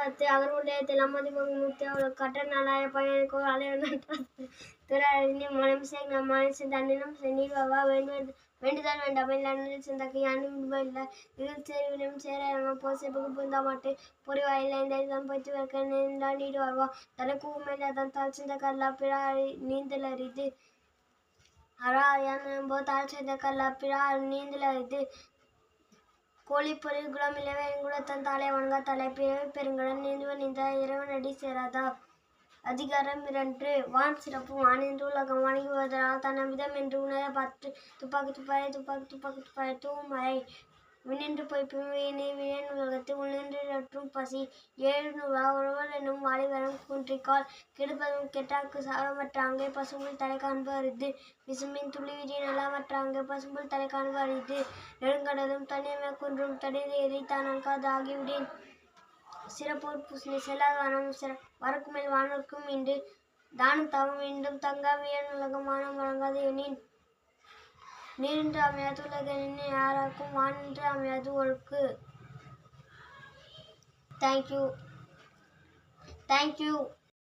பார்த்து அவருடைய திலமதி முத்து அவள் கட்ட நாளாய பையனுக்கு துறையினை மனம் செய்ய மனசு தன்னினம் நீர்வா வேண்டுதல் வேண்டாமல் நன்றில் சிந்தக்கை அனுமதியில்லை இதில் சேருவிலும் சேர போசை புகுந்தா மாட்டு பொறிவாயில் தான் பற்றி வைக்க நீண்டால் நீடு வருவா தனக்கு உண்மையில தான் தாழ் சிந்த கல்லா பிறாரி நீந்தல் அறிது அறாயான் போது தாழ் சிந்த கல்லா பிறார் நீந்தல் அறிது கோழிப்பொருள் குளமில்லவே கூட தன் தாளை வணங்கா தலை பிறவை பெருங்கடன் நீந்துவன் இந்த இறைவனடி சேராதா அதிகாரம் 2 வான் சிறப்பு வான் என்று உலகம் வணங்குவதனால் தன்னவிதம் என்று உணர பார்த்து துப்பாக்கி தூமலை வினின்று பொய்ப்பும் வியன் உலகத்து உள்நின்றும் பசி 7 ஒருவர் என்னும் வாலிபரம் குன்றிக்கால் கெடுப்பதும் கெட்டாக்கு சாகமற்ற அங்கே பசும்புல் தலை காண்பு அரிது விசும்பின் துளி விதி நலமற்ற அங்கே பசும்புல் தலை காண்பு அரிது நெடுங்கடலும் தனியமே குன்றும் தடிந்து எரி தானல்காது ஆகிவிடேன் சிறப்போர் பூசணி செல்லாதானம் வரக்கு மேல் வானோர்க்கும் இன்று தானம் தாவும் மீண்டும் தங்காவியன் உலகம் வானம் வழங்காது எனின் நீரின்று அமையாது உலகெனின் யாராக்கும் வானின்று அமையாது ஒழுக்கு. Thank you.